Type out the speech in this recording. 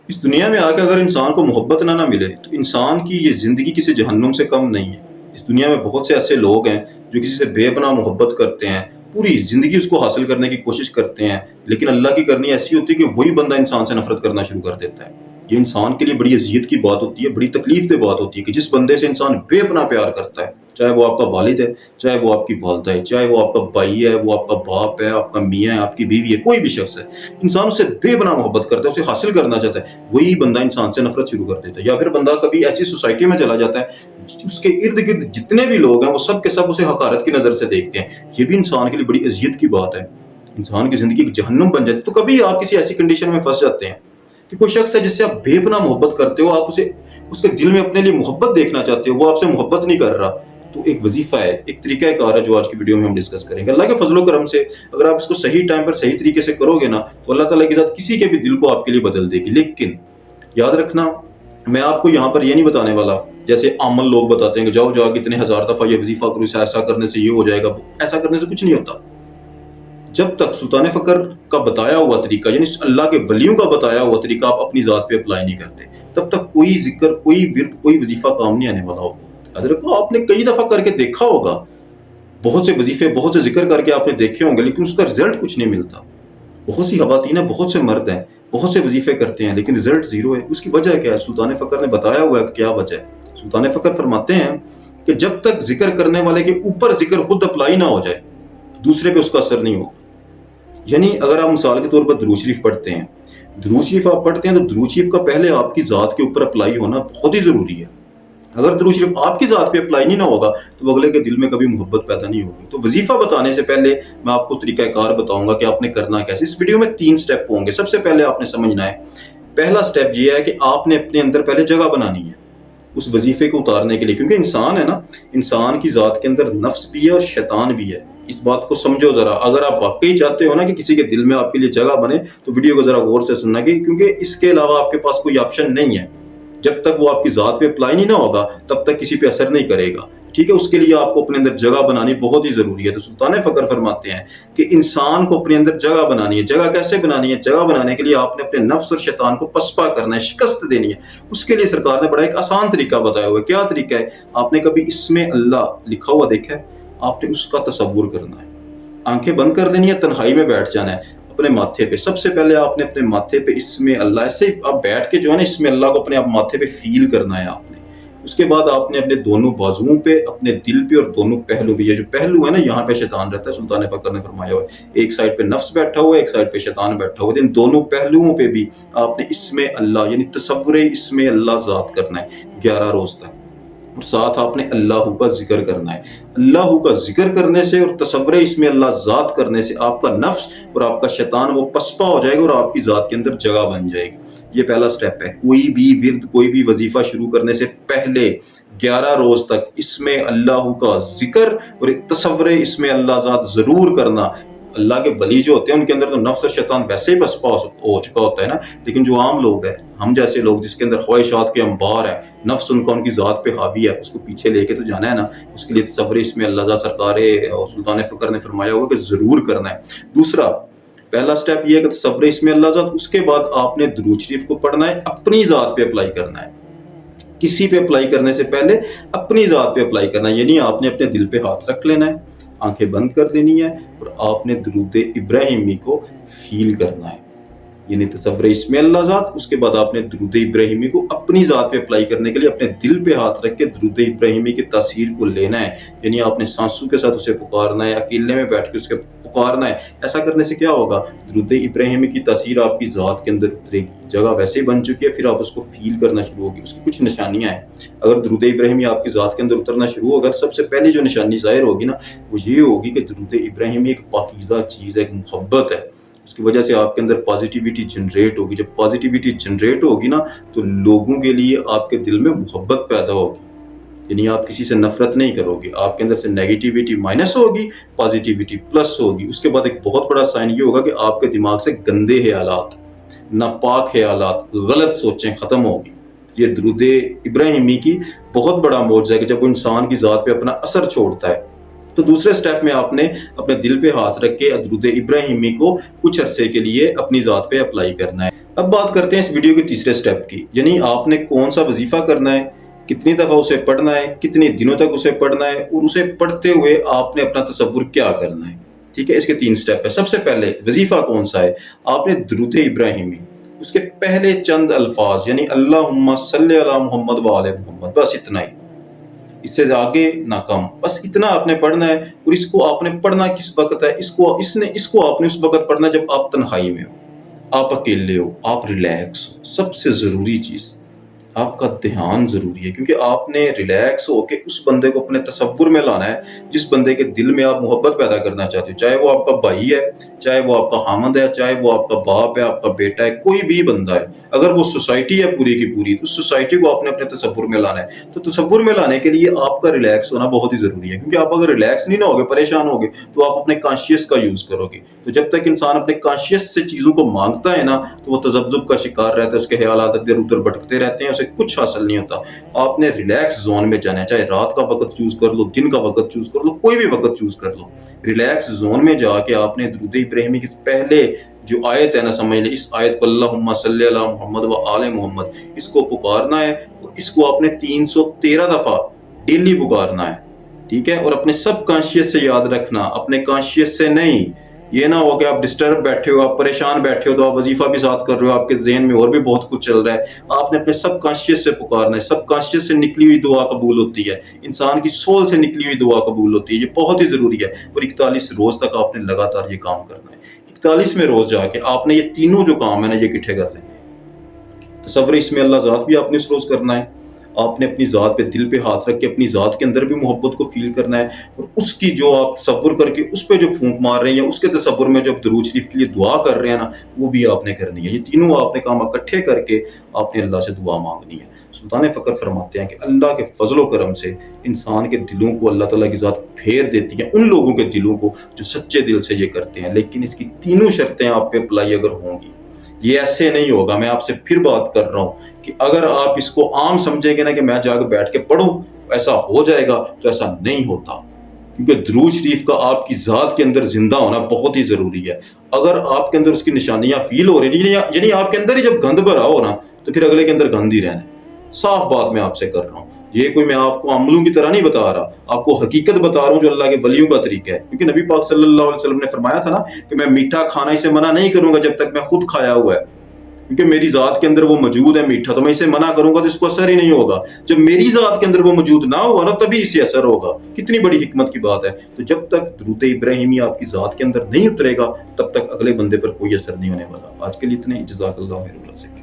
اس دنیا میں آ کے اگر انسان کو محبت نہ ملے تو انسان کی یہ زندگی کسی جہنم سے کم نہیں ہے۔ اس دنیا میں بہت سے ایسے لوگ ہیں جو کسی سے بے پناہ محبت کرتے ہیں، پوری زندگی اس کو حاصل کرنے کی کوشش کرتے ہیں، لیکن اللہ کی کرنی ایسی ہوتی ہے کہ وہی بندہ انسان سے نفرت کرنا شروع کر دیتا ہے۔ یہ انسان کے لیے بڑی اذیت کی بات ہوتی ہے، بڑی تکلیف دہ بات ہوتی ہے کہ جس بندے سے انسان بے پناہ پیار کرتا ہے، چاہے وہ آپ کا والد ہے، چاہے وہ آپ کی والدہ ہے، چاہے وہ آپ کا بھائی ہے، وہ آپ کا باپ ہے، آپ کا میاں ہے، آپ کی بیوی ہے، کوئی بھی شخص ہے، انسان اس سے بے پناہ محبت کرتا ہے، اسے حاصل کرنا چاہتا ہے، وہی بندہ انسان سے نفرت شروع کر دیتا ہے۔ یا پھر بندہ کبھی ایسی سوسائٹی میں چلا جاتا ہے اس کے ارد گرد جتنے بھی لوگ ہیں وہ سب کے سب اسے حقارت کی نظر سے دیکھتے ہیں۔ یہ بھی انسان کے لیے بڑی اذیت کی بات ہے، انسان کی زندگی ایک جہنم بن جاتی ہے۔ تو کبھی آپ کسی ایسی کنڈیشن میں پھنس جاتے ہیں کہ کوئی شخص ہے جس سے آپ بے پناہ محبت کرتے ہو، آپ اسے اس کے دل میں اپنے لیے محبت دیکھنا چاہتے ہو، وہ آپ سے محبت نہیں کر رہا، تو ایک وظیفہ ہے، ایک طریقہ کار ہے جو آج کی ویڈیو میں ہم ڈسکس کریں گے۔ اللہ کے فضل و کرم سے اگر آپ اس کو صحیح ٹائم پر صحیح طریقے سے کرو گے نا تو اللہ تعالیٰ کے ساتھ کسی کے بھی دل کو آپ کے لیے بدل دے گی۔ لیکن یاد رکھنا، میں آپ کو یہاں پر یہ نہیں بتانے والا جیسے عامل لوگ بتاتے ہیں کہ جاؤ جا کے اتنے ہزار دفعہ یہ وظیفہ کرو، ایسا کرنے سے یہ ہو جائے گا، ایسا کرنے سے کچھ نہیں ہوتا۔ جب تک سلطان فقر کا بتایا ہوا طریقہ، یعنی اللہ کے ولیوں کا بتایا ہوا طریقہ آپ اپنی ذات پہ اپلائی نہیں کرتے، تب تک کوئی ذکر، کوئی ورد، کوئی وظیفہ کام نہیں آنے والا ہوگا۔ حضرت آپ نے کئی دفعہ کر کے دیکھا ہوگا، بہت سے وظیفے، بہت سے ذکر کر کے آپ نے دیکھے ہوں گے، لیکن اس کا رزلٹ کچھ نہیں ملتا۔ بہت سی خواتین ہیں، بہت سے مرد ہیں، بہت سے وظیفے کرتے ہیں، لیکن رزلٹ زیرو ہے۔ اس کی وجہ کیا ہے؟ سلطان فقر نے بتایا ہوا ہے کہ کیا وجہ ہے۔ سلطان فقر فرماتے ہیں کہ جب تک ذکر کرنے والے کے اوپر ذکر خود اپلائی نہ ہو جائے، دوسرے پہ اس کا اثر نہیں ہوگا۔ یعنی اگر آپ مثال کے طور پر درود شریف پڑھتے ہیں، درود شریف آپ پڑھتے ہیں تو درود شریف کا پہلے آپ کی ذات کے اوپر اپلائی ہونا بہت ہی ضروری ہے۔ اگر درود شریف آپ کی ذات پہ اپلائی نہیں نہ ہوگا تو اگلے کے دل میں کبھی محبت پیدا نہیں ہوگی۔ تو وظیفہ بتانے سے پہلے میں آپ کو طریقہ کار بتاؤں گا کہ آپ نے کرنا کیسے۔ اس ویڈیو میں 3 سٹیپ ہوں گے۔ سب سے پہلے آپ نے سمجھنا ہے، پہلا سٹیپ یہ ہے کہ آپ نے اپنے اندر پہلے جگہ بنانی ہے اس وظیفے کو اتارنے کے لیے، کیونکہ انسان ہے نا، انسان کی ذات کے اندر نفس بھی ہے اور شیطان بھی ہے۔ اس بات کو سمجھو ذرا، اگر آپ واقعی چاہتے ہو نا کہ کسی کے دل میں آپ کے لیے جگہ بنے تو ویڈیو کو ذرا غور سے سننا، کیونکہ اس کے علاوہ آپ کے پاس کوئی آپشن نہیں ہے۔ جب تک وہ آپ کی ذات پہ اپلائی نہیں نہ ہوگا تب تک کسی پہ اثر نہیں کرے گا، ٹھیک ہے؟ اس کے لیے آپ کو اپنے اندر جگہ بنانی بہت ہی ضروری ہے۔ تو سلطان فقر فرماتے ہیں کہ انسان کو اپنے اندر جگہ بنانی ہے۔ جگہ کیسے بنانی ہے؟ جگہ بنانے کے لیے آپ نے اپنے نفس اور شیطان کو پسپا کرنا ہے، شکست دینی ہے۔ اس کے لیے سرکار نے بڑا ایک آسان طریقہ بتایا ہوا ہے۔ کیا طریقہ ہے؟ آپ نے کبھی اسم اللہ لکھا ہوا دیکھا ہے؟ آپ نے اس کا تصور کرنا ہے، آنکھیں بند کر دینی ہے، تنہائی میں بیٹھ جانا ہے اپنے ماتھے پہ۔ سب سے پہلے آپ نے اپنے ماتھے پہ اسم اللہ، ایسے آپ بیٹھ کے جو ہے نا اسم اللہ کو اپنے آپ ماتھے پہ فیل کرنا ہے آپ نے۔ اس کے بعد آپ نے اپنے دونوں بازوؤں پہ، اپنے دل پہ اور دونوں پہلو پہ، یہ جو پہلو ہے نا یہاں پہ شیطان رہتا ہے، سلطان فقر نے فرمایا ہوا ہے ایک سائڈ پہ نفس بیٹھا ہوا ہے، ایک سائڈ پہ شیطان بیٹھا ہوا ہے، ان دونوں پہلوؤں پہ بھی آپ نے اسم اللہ یعنی تصور اسم اللہ ذات کرنا ہے 11 روز تک، اور ساتھ آپ نے اللہ کا ذکر کرنا ہے۔ اللہ کا ذکر کرنے سے اور تصور اسم اللہ ذات کرنے سے آپ کا نفس اور آپ کا شیطان وہ پسپا ہو جائے گا اور آپ کی ذات کے اندر جگہ بن جائے گی۔ یہ پہلا سٹیپ ہے۔ کوئی بھی ورد، کوئی بھی وظیفہ شروع کرنے سے پہلے 11 روز تک اسم اللہ کا ذکر اور تصور اسم اللہ ذات ضرور کرنا۔ اللہ کے ولی جو ہوتے ہیں ان کے اندر تو نفس اور شیطان ویسے ہی پسپا ہو چکا ہوتا ہے نا، لیکن جو عام لوگ ہیں، ہم جیسے لوگ جس کے اندر خواہشات کے انبار ہے، نفس ان کی ذات پہ حاوی ہے، اس کو پیچھے لے کے تو جانا ہے نا، اس کے لیے تصور اسم اللہ ذات سرکار سلطان فقر نے فرمایا ہوا کہ ضرور کرنا ہے۔ دوسرا، پہلا سٹیپ یہ ہے کہ تصور اسم اللہ ذات، اس کے بعد آپ نے درود شریف کو پڑھنا ہے، اپنی ذات پہ اپلائی کرنا ہے۔ کسی پہ اپلائی کرنے سے پہلے اپنی ذات پہ اپلائی کرنا ہے، یعنی آپ نے اپنے دل پہ ہاتھ رکھ لینا ہے، آنکھیں بند کر دینی ہے اور آپ نے درود ابراہیمی کو فیل کرنا ہے، یعنی تصور اسم اللہ ذات۔ اس کے بعد آپ نے درود ابراہیمی کو اپنی ذات پہ اپلائی کرنے کے لیے اپنے دل پہ ہاتھ رکھ کے درود ابراہیمی کی تاثیر کو لینا ہے، یعنی آپ نے سانسوں کے ساتھ اسے پکارنا ہے، اکیلے میں بیٹھ کے اس کے پکارنا ہے۔ ایسا کرنے سے کیا ہوگا؟ درود ابراہیمی کی تاثیر آپ کی ذات کے اندر اترے گی، جگہ ویسے ہی بن چکی ہے، پھر آپ اس کو فیل کرنا شروع ہوگی۔ اس کی کچھ نشانیاں ہیں۔ اگر درود ابراہیمی آپ کی ذات کے اندر اترنا شروع ہوگا تو سب سے پہلی جو نشانی ظاہر ہوگی نا وہ یہ ہوگی کہ درود ابراہیمی ایک پاکیزہ چیز ہے، ایک محبت ہے، اس کی وجہ سے آپ کے اندر پازیٹیوٹی جنریٹ ہوگی۔ جب پازیٹیوٹی جنریٹ ہوگی نا تو لوگوں کے لیے آپ کے دل میں محبت پیدا ہوگی، یعنی آپ کسی سے نفرت نہیں کرو گے، آپ کے اندر سے نیگیٹیوٹی مائنس ہوگی، پازیٹیوٹی پلس ہوگی۔ اس کے بعد ایک بہت بڑا سائن یہ ہوگا کہ آپ کے دماغ سے گندے خیالات، ناپاک خیالات، غلط سوچیں ختم ہوگی۔ یہ درود ابراہیمی کی بہت بڑا معجزہ ہے کہ جب وہ انسان کی ذات پہ اپنا اثر چھوڑتا ہے۔ تو دوسرے سٹیپ میں آپ نے اپنے دل پہ ہاتھ رکھ کے درود ابراہیمی کو کچھ عرصے کے لیے اپنی ذات پہ اپلائی کرنا ہے۔ اب بات کرتے ہیں اس ویڈیو کے تیسرے سٹیپ کی، یعنی آپ نے کون سا وظیفہ کرنا ہے، کتنی دفعہ اسے پڑھنا ہے، کتنے دنوں تک اسے پڑھنا ہے، اور اسے پڑھتے ہوئے آپ نے اپنا تصور کیا کرنا ہے۔ ٹھیک ہے، اس کے 3 سٹیپ ہے۔ سب سے پہلے وظیفہ کون سا ہے؟ آپ نے درود ابراہیمی، اس کے پہلے چند الفاظ یعنی اللہم صلی علی محمد و آل محمد، بس اتنا ہی، اس سے آگے نہ کم، بس اتنا آپ نے پڑھنا ہے۔ اور اس کو آپ نے پڑھنا کس وقت ہے؟ اس کو آپ نے اس وقت پڑھنا جب آپ تنہائی میں ہو، آپ اکیلے ہو، آپ ریلیکس ہو۔ سب سے ضروری چیز، آپ کا دھیان ضروری ہے، کیونکہ آپ نے ریلیکس ہو کے اس بندے کو اپنے تصور میں لانا ہے جس بندے کے دل میں آپ محبت پیدا کرنا چاہتے ہو، چاہے وہ آپ کا بھائی ہے، چاہے وہ آپ کا خامند ہے، چاہے وہ آپ کا باپ ہے، آپ کا بیٹا ہے، کوئی بھی بندہ ہے۔ اگر وہ سوسائٹی ہے پوری کی پوری، تو اس سوسائٹی کو آپ نے اپنے تصور میں لانا ہے۔ تو تصور میں لانے کے لیے آپ کا ریلیکس ہونا بہت ہی ضروری ہے، کیونکہ آپ اگر ریلیکس نہیں نہ ہوگے، پریشان ہوگے، تو آپ اپنے کانشیس کا یوز کرو گے۔ تو جب تک انسان اپنے کانشیس سے چیزوں کو مانگتا ہے نا، تو وہ تذبذب کا شکار رہتا ہے، اس کے خیالات ادھر ادھر بھٹکتے رہتے ہیں، اسے کچھ حاصل نہیں ہوتا۔ آپ نے ریلیکس زون میں جانا ہے، چاہے رات کا وقت چوز کر لو، دن کا وقت چوز کر لو، کوئی بھی وقت چوز کر لو۔ ریلیکس زون میں جا کے آپ نے درود ابراہیمی کی پہلے جو آیت ہے نا، سمجھ لیں اس آیت کو، اللہم صلی علی محمد و آل محمد، اس کو پکارنا ہے، اور اس کو آپ نے 313 دفعہ ڈیلی پکارنا ہے۔ ٹھیک ہے، اور اپنے سب کانشیس سے یاد رکھنا، اپنے کانشیس سے نہیں۔ یہ نہ ہو کہ آپ ڈسٹرب بیٹھے ہو، آپ پریشان بیٹھے ہو، تو آپ وظیفہ بھی ساتھ کر رہے ہو، آپ کے ذہن میں اور بھی بہت کچھ چل رہا ہے۔ آپ نے اپنے سب کانشیس سے پکارنا ہے۔ سب کانشیس سے نکلی ہوئی دعا قبول ہوتی ہے، انسان کی سول سے نکلی ہوئی دعا قبول ہوتی ہے، یہ بہت ہی ضروری ہے۔ اور 41 روز تک آپ نے لگاتار یہ کام کرنا ہے۔ 41ویں روز جا کے آپ نے یہ تینوں جو کام ہے نا، یہ اکٹھے کر لینے ہیں۔ تصور اس میں اللہ ذات بھی آپ نے اس روز کرنا ہے، آپ نے اپنی ذات پہ دل پہ ہاتھ رکھ کے اپنی ذات کے اندر بھی محبت کو فیل کرنا ہے، اور اس کی جو آپ تصور کر کے اس پہ جو پھونک مار رہے ہیں، یا اس کے تصور میں جب درود شریف کے لیے دعا کر رہے ہیں نا، وہ بھی آپ نے کرنی ہے۔ یہ تینوں آپ نے کام اکٹھے کر کے آپ نے اللہ سے دعا مانگنی ہے۔ سلطان فقر فرماتے ہیں کہ اللہ کے فضل و کرم سے انسان کے دلوں کو اللہ تعالیٰ کی ذات پھیر دیتی ہے، ان لوگوں کے دلوں کو جو سچے دل سے یہ کرتے ہیں۔ لیکن اس کی تینوں شرطیں آپ پہ اپلائی اگر ہوں گی، یہ ایسے نہیں ہوگا۔ میں آپ سے پھر بات کر رہا ہوں کہ اگر آپ اس کو عام سمجھیں گے نا کہ میں جا کے بیٹھ کے پڑھوں ایسا ہو جائے گا، تو ایسا نہیں ہوتا، کیونکہ درود شریف کا آپ کی ذات کے اندر زندہ ہونا بہت ہی ضروری ہے۔ اگر آپ کے اندر اس کی نشانیاں فیل ہو رہی ہیں، یعنی آپ کے اندر ہی جب گند بھرا ہو نا، تو پھر اگلے کے اندر گند ہی رہنا ہے۔ صاف بات میں آپ سے کر رہا ہوں، یہ کوئی میں آپ کو عملوں کی طرح نہیں بتا رہا، آپ کو حقیقت بتا رہا ہوں جو اللہ کے ولیوں کا طریقہ ہے۔ کیونکہ نبی پاک صلی اللہ علیہ وسلم نے فرمایا تھا نا کہ میں میٹھا کھانا اسے منع نہیں کروں گا جب تک میں خود کھایا ہوا ہے، کیونکہ میری ذات کے اندر وہ موجود ہے میٹھا، تو میں اسے منع کروں گا تو اس کو اثر ہی نہیں ہوگا۔ جب میری ذات کے اندر وہ موجود نہ ہوا نا، تبھی اسے اثر ہوگا۔ کتنی بڑی حکمت کی بات ہے۔ تو جب تک درود ابراہیمی آپ کی ذات کے اندر نہیں اترے گا، تب تک اگلے بندے پر کوئی اثر نہیں ہونے والا۔ آج کے لیے اتنے ہی، جزاک اللہ خیر۔